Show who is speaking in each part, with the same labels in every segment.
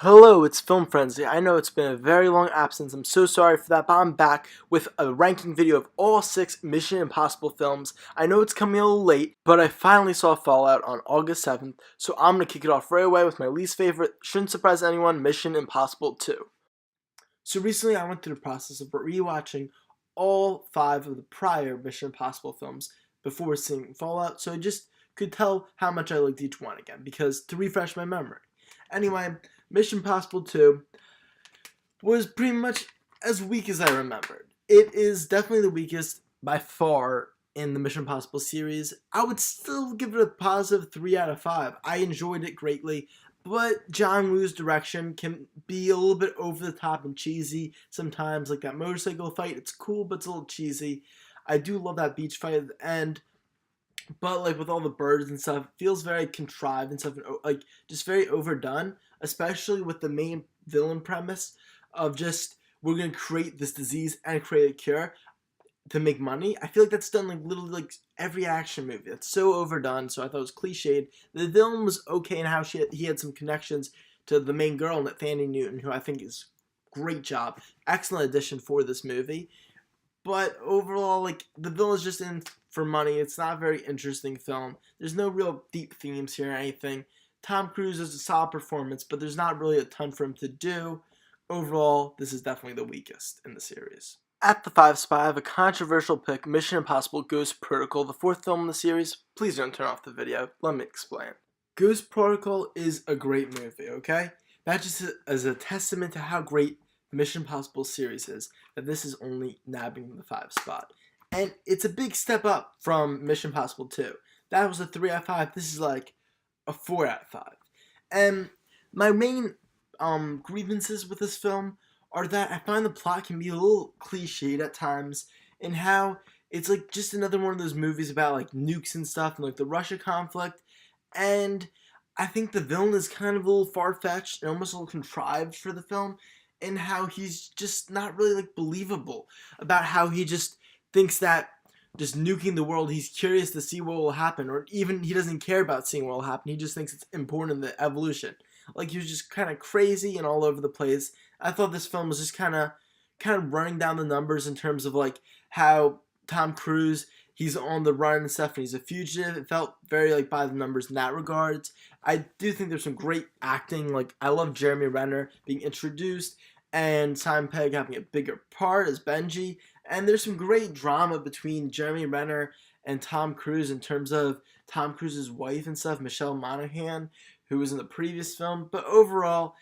Speaker 1: Hello, it's Film Frenzy. I know it's been a very long absence. I'm so sorry for that, but I'm back with a ranking video of all 6 Mission Impossible films. I know it's coming a little late, but I finally saw Fallout on August 7th, so I'm going to kick it off right away with my least favorite, shouldn't surprise anyone, Mission Impossible 2. So recently I went through the process of rewatching all 5 of the prior Mission Impossible films before seeing Fallout, so I just could tell how much I liked each one again, because to refresh my memory. Anyway, Mission Impossible 2 was pretty much as weak as I remembered. It is definitely the weakest by far in the Mission Impossible series. I would still give it a positive 3 out of 5. I enjoyed it greatly, but John Woo's direction can be a little bit over the top and cheesy sometimes. Like that motorcycle fight, it's cool, but it's a little cheesy. I do love that beach fight at the end, but like with all the birds and stuff, it feels very contrived and stuff, and like just very overdone, especially with the main villain premise of just we're gonna create this disease and create a cure to make money. I feel like that's done like literally like every action movie. That's so overdone. So I thought it was cliched. The villain was okay in how he had some connections to the main girl, Fanny Newton, who I think is great job, excellent addition for this movie. But overall, like, the villain is just in for money. It's not a very interesting film. There's no real deep themes here or anything. Tom Cruise is a solid performance, but there's not really a ton for him to do. Overall, this is definitely the weakest in the series. At the 5 spot, I have a controversial pick, Mission Impossible Ghost Protocol, the 4th film in the series. Please don't turn off the video. Let me explain. Ghost Protocol is a great movie, okay? That just is a testament to how great the Mission Impossible series is, that this is only nabbing the 5 spot. And it's a big step up from Mission Impossible 2. That was a 3 out of 5. This is like a 4 out of 5. And my main grievances with this film are that I find the plot can be a little cliched at times, in how it's like just another one of those movies about like nukes and stuff and like the Russia conflict. And I think the villain is kind of a little far-fetched and almost a little contrived for the film, and how he's just not really like believable about how he just thinks that just nuking the world, he's curious to see what will happen, or even he doesn't care about seeing what will happen. He just thinks it's important in the evolution. Like, he was just kind of crazy and all over the place. I thought this film was just kind of running down the numbers in terms of like how Tom Cruise, he's on the run and stuff, and he's a fugitive. It felt very like by the numbers in that regards. I do think there's some great acting. Like, I love Jeremy Renner being introduced, and Simon Pegg having a bigger part as Benji. And there's some great drama between Jeremy Renner and Tom Cruise in terms of Tom Cruise's wife and stuff, Michelle Monaghan, who was in the previous film. But overall,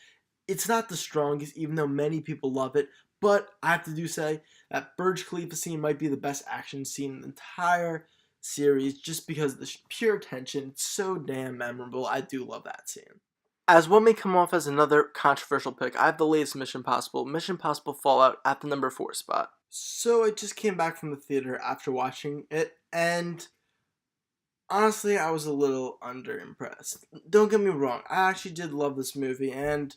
Speaker 1: it's not the strongest, even though many people love it. But I have to say that Burj Khalifa scene might be the best action scene in the entire series, just because of the pure tension. It's so damn memorable. I do love that scene. As what may come off as another controversial pick, I have the latest Mission Impossible Fallout, at the number 4 spot. So I just came back from the theater after watching it, and honestly, I was a little underimpressed. Don't get me wrong, I actually did love this movie, and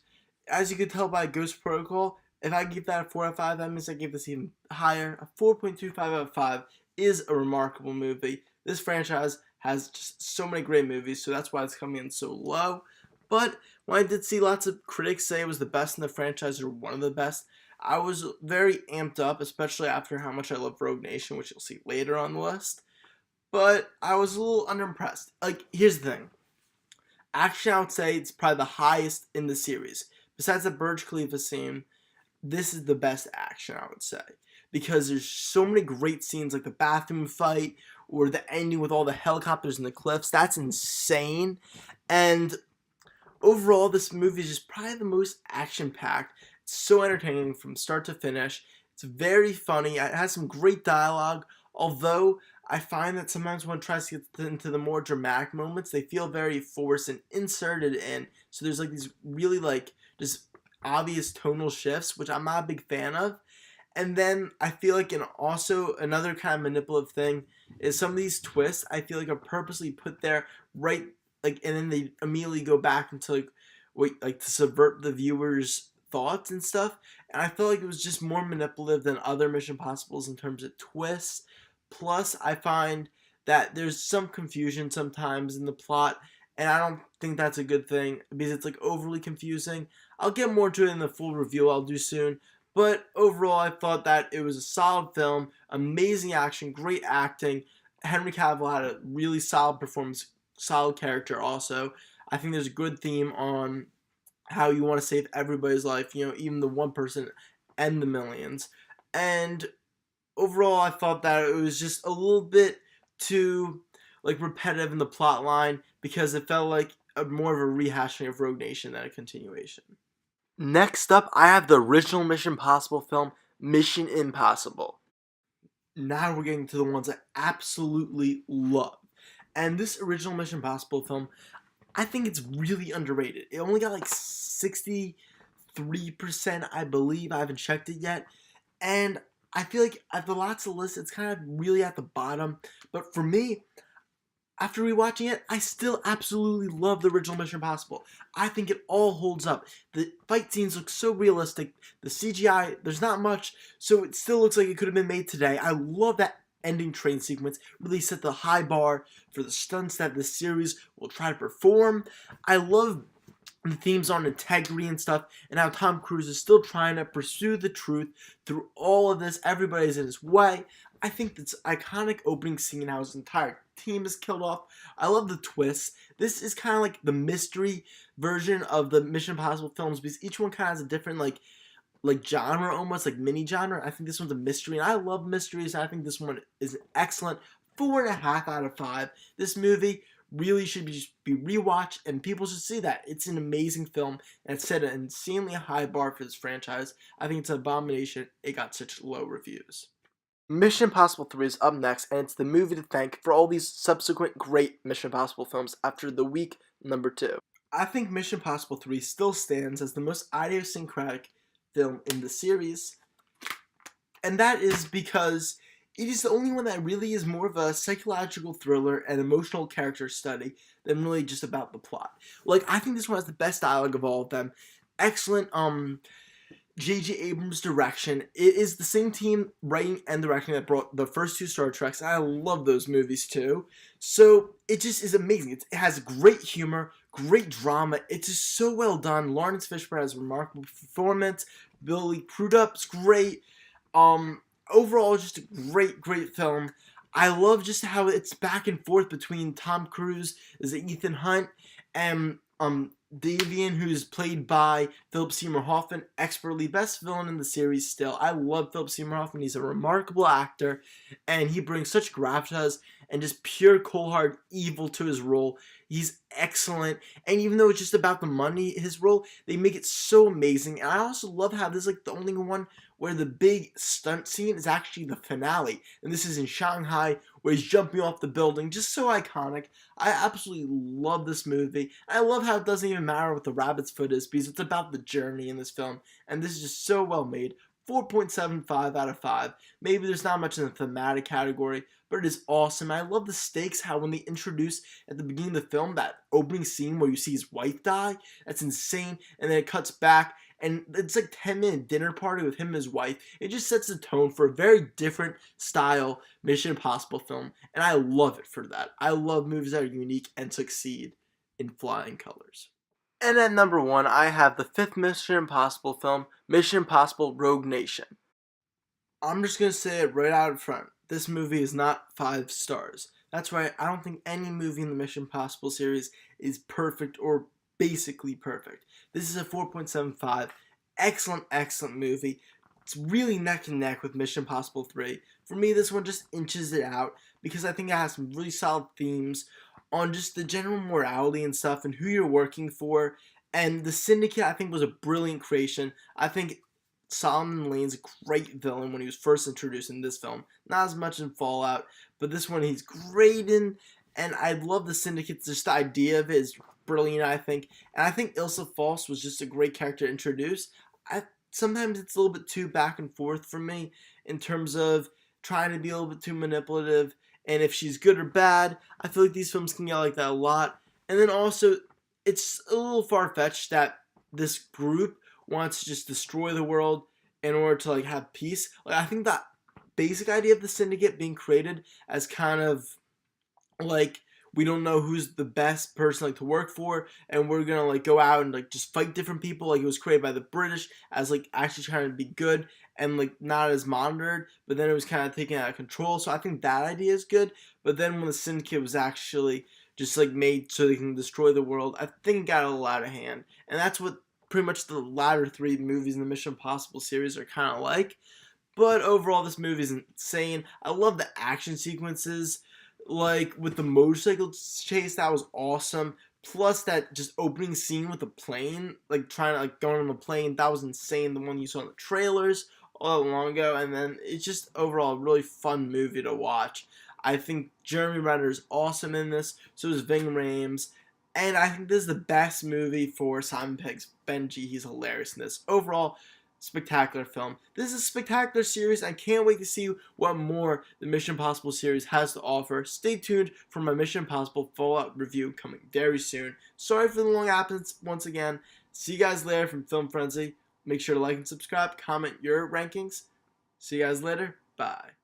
Speaker 1: as you could tell by Ghost Protocol, if I give that a 4 out of 5, that means I give this even higher. A 4.25 out of 5 is a remarkable movie. This franchise has just so many great movies, so that's why it's coming in so low. But when I did see lots of critics say it was the best in the franchise, or one of the best, I was very amped up, especially after how much I love Rogue Nation, which you'll see later on the list. But I was a little underimpressed. Like, here's the thing. Action, I would say it's probably the highest in the series. Besides the Burj Khalifa scene, this is the best action, I would say. Because there's so many great scenes, like the bathroom fight, or the ending with all the helicopters and the cliffs. That's insane. And overall, this movie is just probably the most action-packed. It's so entertaining from start to finish. It's very funny. It has some great dialogue, although I find that sometimes when it tries to get into the more dramatic moments, they feel very forced and inserted in. So there's like these really like just obvious tonal shifts, which I'm not a big fan of. And then I feel like, and also another kind of manipulative thing is some of these twists I feel like are purposely put there right, like, and then they immediately go back into like wait, like to subvert the viewer's thoughts and stuff. And I feel like it was just more manipulative than other Mission Impossibles in terms of twists. Plus, I find that there's some confusion sometimes in the plot, and I don't think that's a good thing because it's like overly confusing. I'll get more to it in the full review I'll do soon. But overall, I thought that it was a solid film, amazing action, great acting. Henry Cavill had a really solid performance, solid character also. I think there's a good theme on how you want to save everybody's life, even the one person and the millions. And overall, I thought that it was just a little bit too like repetitive in the plot line because it felt like more of a rehashing of Rogue Nation than a continuation. Next up, I have the original Mission Impossible film, Mission Impossible. Now we're getting to the ones I absolutely love. And this original Mission Impossible film, I think it's really underrated. It only got like 63%, I believe. I haven't checked it yet. And I feel like at the lots of lists, it's kind of really at the bottom. But for me, after rewatching it, I still absolutely love the original Mission Impossible. I think it all holds up. The fight scenes look so realistic. The CGI, there's not much, so it still looks like it could have been made today. I love that ending train sequence. Really set the high bar for the stunts that this series will try to perform. I love the themes on integrity and stuff, and how Tom Cruise is still trying to pursue the truth through all of this. Everybody's in his way. I think this iconic opening scene, how his entire team is killed off. I love the twists. This is kind of like the mystery version of the Mission Impossible films because each one kind of has a different like genre, almost like mini genre. I think this one's a mystery, and I love mysteries. I think this one is an excellent 4.5 out of 5. This movie really should be rewatched, and people should see that. It's an amazing film, and it set an insanely high bar for this franchise. I think it's an abomination it got such low reviews. Mission Impossible 3 is up next, and it's the movie to thank for all these subsequent great Mission Impossible films after the weak number 2. I think Mission Impossible 3 still stands as the most idiosyncratic film in the series, and that is because it is the only one that really is more of a psychological thriller and emotional character study than really just about the plot. Like, I think this one has the best dialogue of all of them. Excellent, J.J. Abrams' direction. It is the same team writing and directing that brought the first 2 Star Treks, and I love those movies too. So it just is amazing. It has great humor, great drama. It's just so well done. Lawrence Fishburne has a remarkable performance. Billy Crudup's great. Overall, just a great film. I love just how it's back and forth between Tom Cruise as Ethan Hunt and Davian, who's played by Philip Seymour Hoffman, expertly best villain in the series still. I love Philip Seymour Hoffman. He's a remarkable actor, and he brings such gravitas and just pure cold-hard evil to his role. He's excellent, and even though it's just about the money, his role, they make it so amazing. And I also love how this is like the only one where the big stunt scene is actually the finale, and this is in Shanghai, where he's jumping off the building, just so iconic. I absolutely love this movie. I love how it doesn't even matter what the rabbit's foot is, because it's about the journey in this film, and this is just so well made. 4.75 out of 5. Maybe there's not much in the thematic category, but it is awesome. I love the stakes, how when they introduce at the beginning of the film that opening scene where you see his wife die, that's insane, and then it cuts back, and it's like 10-minute dinner party with him and his wife. It just sets the tone for a very different style Mission Impossible film, and I love it for that. I love movies that are unique and succeed in flying colors. And at number 1, I have the 5th Mission Impossible film, Mission Impossible Rogue Nation. I'm just going to say it right out front. This movie is not 5 stars. That's right, I don't think any movie in the Mission Impossible series is perfect or basically perfect. This is a 4.75. Excellent movie. It's really neck and neck with Mission Impossible 3. For me, this one just inches it out because I think it has some really solid themes on just the general morality and stuff and who you're working for. And the Syndicate, I think, was a brilliant creation. I think Solomon Lane's a great villain when he was first introduced in this film. Not as much in Fallout, but this one he's great in. And I love the Syndicate. Just the idea of it is brilliant, I think. And I think Ilsa False was just a great character to introduce. Sometimes it's a little bit too back and forth for me in terms of trying to be a little bit too manipulative. And if she's good or bad, I feel like these films can get like that a lot. And then also, it's a little far-fetched that this group wants to just destroy the world in order to like have peace. Like, I think that basic idea of the Syndicate being created as kind of like we don't know who's the best person like to work for, and we're gonna like go out and like just fight different people. Like it was created by the British as like actually trying to be good and like not as monitored, but then it was kind of taken out of control. So I think that idea is good. But then when the syndicate was actually just like made so they can destroy the world, I think it got a little out of hand, and that's what pretty much the latter three movies in the Mission Impossible series are kind of like. But overall, this movie is insane. I love the action sequences, like with the motorcycle chase. That was awesome. Plus that just opening scene with the plane, like trying to like going on the plane. That was insane. The one you saw in the trailers all that long ago. And then it's just overall a really fun movie to watch. I think Jeremy Renner is awesome in this. So is Ving Rhames. And I think this is the best movie for Simon Pegg's Benji. He's hilarious in this. Overall, spectacular film. This is a spectacular series. I can't wait to see what more the Mission Impossible series has to offer. Stay tuned for my Mission Impossible Fallout review coming very soon. Sorry for the long absence once again. See you guys later from Film Frenzy. Make sure to like and subscribe. Comment your rankings. See you guys later. Bye.